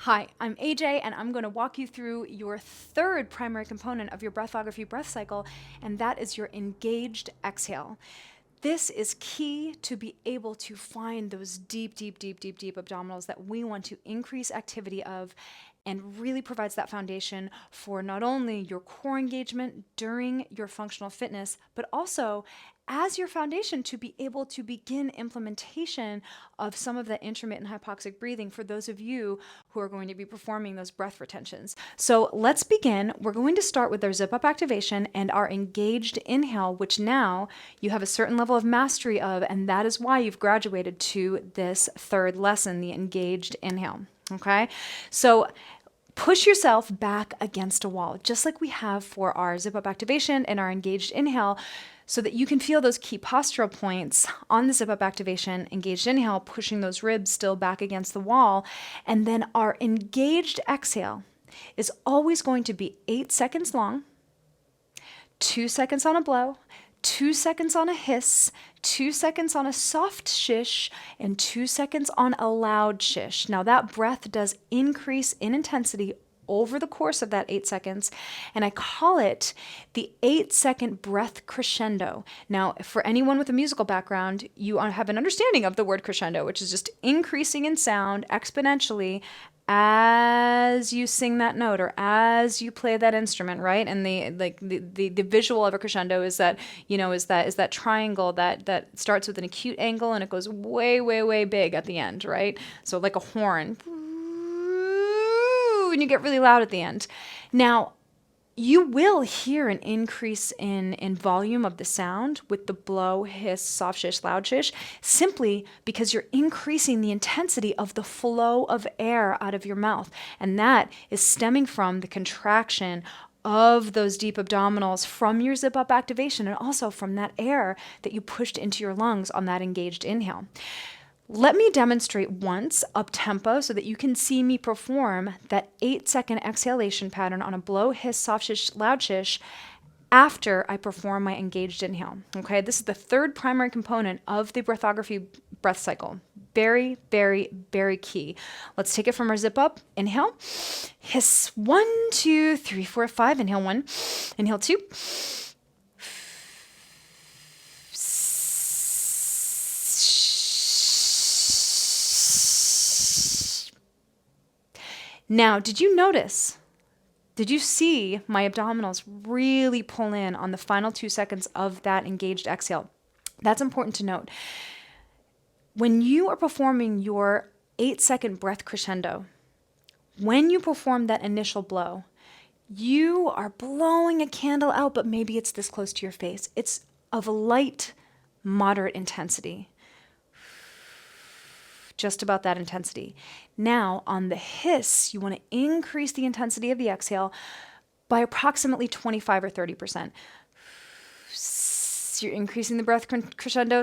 Hi, I'm AJ, and I'm going to walk you through your third primary component of your breathography breath cycle, and that is your engaged exhale. This is key to be able to find those deep abdominals that we want to increase activity of, and really provides that foundation for not only your core engagement during your functional fitness, but also as your foundation to be able to begin implementation of some of the intermittent hypoxic breathing for those of you who are going to be performing those breath retentions. So let's begin. We're going to start with our zip up activation and our engaged inhale, which now you have a certain level of mastery of, and that is why you've graduated to this third lesson, the engaged inhale. Okay, so push yourself back against a wall, just like we have for our zip up activation and our engaged inhale, so that you can feel those key postural points on the zip up activation, engaged inhale, pushing those ribs still back against the wall. And then our engaged exhale is always going to be 8 seconds long, 2 seconds on a blow, 2 seconds on a hiss, 2 seconds on a soft shish, and 2 seconds on a loud shish. Now that breath does increase in intensity over the course of that 8 seconds, and I call it the 8-second breath crescendo. Now, for anyone with a musical background, you have an understanding of the word crescendo, which is just increasing in sound exponentially as you sing that note or as you play that instrument, right? And the visual of a crescendo is that, is that triangle that starts with an acute angle and it goes way big at the end, right? So like a horn, and you get really loud at the end. Now, you will hear an increase in volume of the sound with the blow, hiss, soft shish, loud shish, simply because you're increasing the intensity of the flow of air out of your mouth. And that is stemming from the contraction of those deep abdominals from your zip up activation and also from that air that you pushed into your lungs on that engaged inhale. Let me demonstrate once up tempo so that you can see me perform that 8-second exhalation pattern on a blow, hiss, soft shish, loud shish after I perform my engaged inhale. Okay, this is the third primary component of the breathography breath cycle. Very key. Let's take it from our zip up. Inhale, hiss 1, 2, 3, 4, 5. Inhale 1, inhale 2. Now, did you see my abdominals really pull in on the final 2 seconds of that engaged exhale? That's important to note. When you are performing your 8-second breath crescendo, when you perform that initial blow, you are blowing a candle out, but maybe it's this close to your face. It's of a light, moderate intensity. Just about that intensity. Now, on the hiss, you want to increase the intensity of the exhale by approximately 25 or 30%. You're increasing the breath crescendo.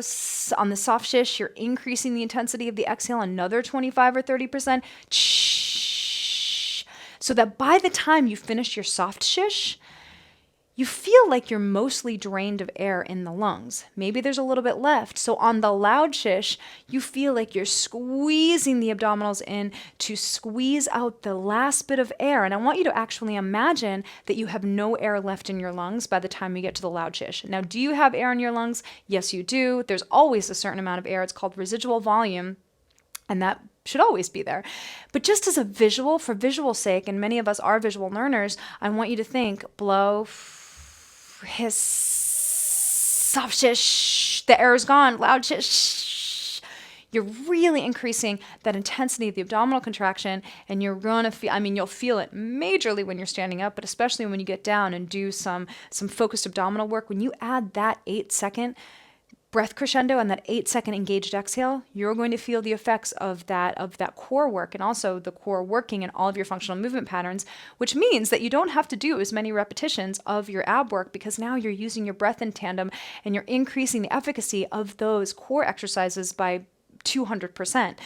On the soft shish, you're increasing the intensity of the exhale another 25 or 30%. So that by the time you finish your soft shish, you feel like you're mostly drained of air in the lungs. Maybe there's a little bit left. So on the loud shish, you feel like you're squeezing the abdominals in to squeeze out the last bit of air. And I want you to actually imagine that you have no air left in your lungs by the time you get to the loud shish. Now, do you have air in your lungs? Yes, you do. There's always a certain amount of air. It's called residual volume. And that should always be there. But just as a visual, for visual sake, and many of us are visual learners, I want you to think blow, hiss, soft shish, the air is gone, loud shish. You're really increasing that intensity of the abdominal contraction, and you're gonna feel, you'll feel it majorly when you're standing up, but especially when you get down and do some focused abdominal work. When you add that 8-second breath crescendo and that 8-second engaged exhale, you're going to feel the effects of that core work and also the core working in all of your functional movement patterns, which means that you don't have to do as many repetitions of your ab work because now you're using your breath in tandem and you're increasing the efficacy of those core exercises by 200%.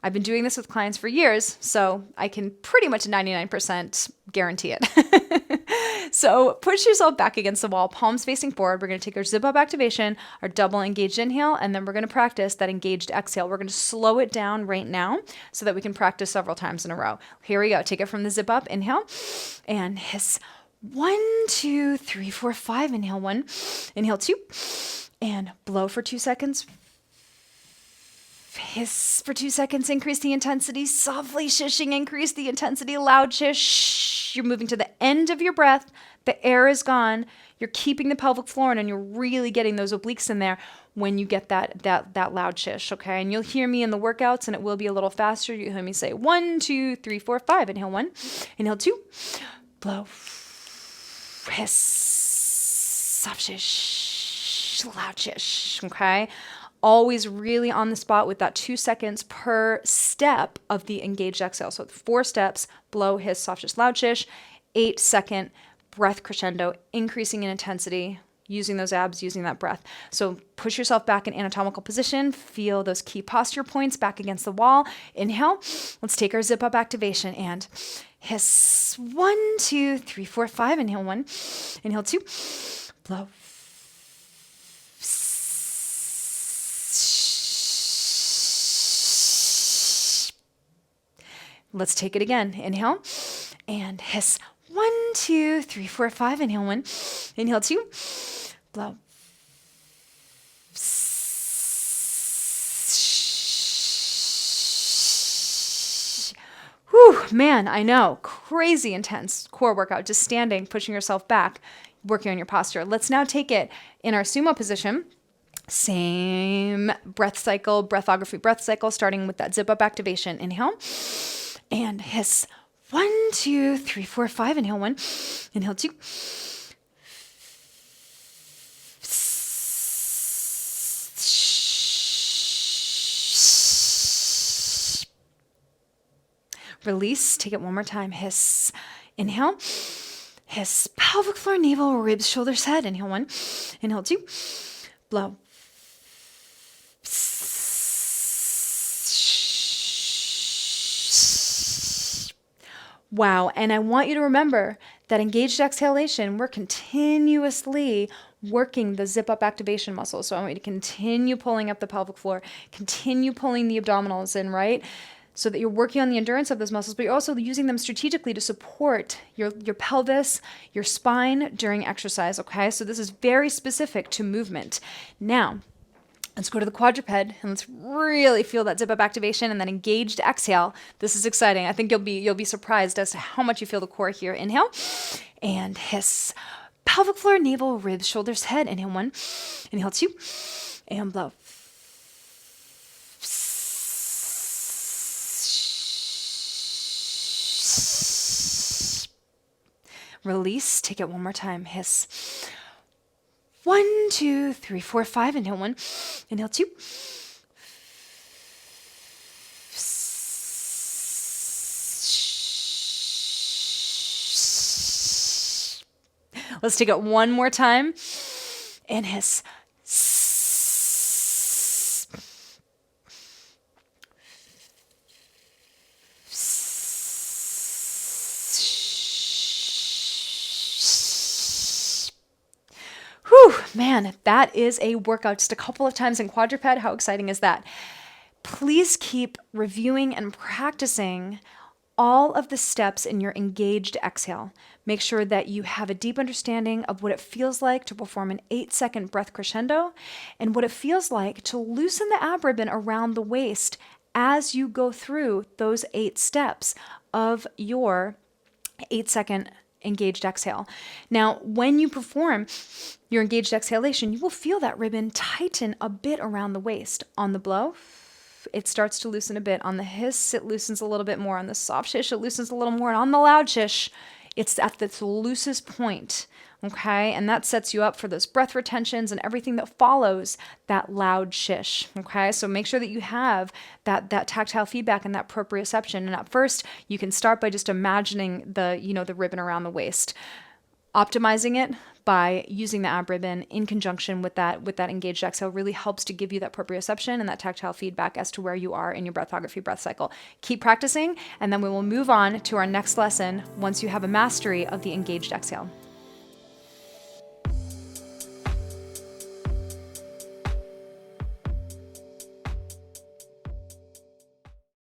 I've been doing this with clients for years, so I can pretty much 99% guarantee it. So push yourself back against the wall, palms facing forward. We're going to take our zip up activation, our double engaged inhale, and then we're going to practice that engaged exhale. We're going to slow it down right now so that we can practice several times in a row. Here we go. Take it from the zip up, inhale, and hiss. 1, 2, 3, 4, 5. Inhale 1, inhale 2, and blow for 2 seconds. Hiss for 2 seconds, increase the intensity, softly shishing, increase the intensity, loud shish. You're moving to the end of your breath. The air is gone. You're keeping the pelvic floor in, and you're really getting those obliques in there when you get that loud shish, okay? And you'll hear me in the workouts, and it will be a little faster. You'll hear me say 1, 2, 3, 4, 5. Inhale 1, inhale 2, blow, hiss, soft shish, loud shish, okay? Always really on the spot with that 2 seconds per step of the engaged exhale. So 4 steps, blow, hiss, soft shish, loud shish, 8-second breath crescendo, increasing in intensity, using those abs, using that breath. So push yourself back in anatomical position, feel those key posture points back against the wall. Inhale, let's take our zip up activation and hiss. 1, 2, 3, 4, 5. Inhale 1, inhale 2, blow. Let's take it again. Inhale and hiss. 1, 2, 3, 4, 5. Inhale 1, inhale 2, blow. Whew, man, I know. Crazy intense core workout. Just standing, pushing yourself back, working on your posture. Let's now take it in our sumo position. Same breath cycle, breathography breath cycle, starting with that zip up activation. Inhale and hiss. 1, 2, 3, 4, 5. Inhale 1, inhale 2. Release. Take it one more time. Hiss. Inhale. Hiss. Pelvic floor, navel, ribs, shoulders, head. Inhale 1, inhale 2. Blow. Wow. And I want you to remember that engaged exhalation, we're continuously working the zip up activation muscle. So I want you to continue pulling up the pelvic floor, continue pulling the abdominals in, right? So that you're working on the endurance of those muscles, but you're also using them strategically to support your pelvis, your spine during exercise, okay? So this is very specific to movement. Now, let's go to the quadruped and let's really feel that zip up activation and that engaged exhale. This is exciting. I think you'll be surprised as to how much you feel the core here. Inhale and hiss. Pelvic floor, navel, ribs, shoulders, head. Inhale 1, inhale 2, and blow. Release. Take it one more time. Hiss. 1, 2, 3, 4, 5. Inhale 1, inhale 2. Let's take it one more time and hiss. Whew, man, that is a workout just a couple of times in quadruped. How exciting is that? Please keep reviewing and practicing all of the steps in your engaged exhale. Make sure that you have a deep understanding of what it feels like to perform an 8-second breath crescendo and what it feels like to loosen the ab ribbon around the waist as you go through those 8 steps of your 8-second engaged exhale. Now, when you perform your engaged exhalation, you will feel that ribbon tighten a bit around the waist. On the blow, it starts to loosen a bit. On the hiss, it loosens a little bit more. On the soft shish, it loosens a little more. And on the loud shish, it's at its loosest point, okay? And that sets you up for those breath retentions and everything that follows that loud shish, okay? So make sure that you have that tactile feedback and that proprioception. And at first, you can start by just imagining the ribbon around the waist. Optimizing it by using the ab ribbon in conjunction with that engaged exhale really helps to give you that proprioception and that tactile feedback as to where you are in your breathography breath cycle. Keep practicing, and then we will move on to our next lesson once you have a mastery of the engaged exhale.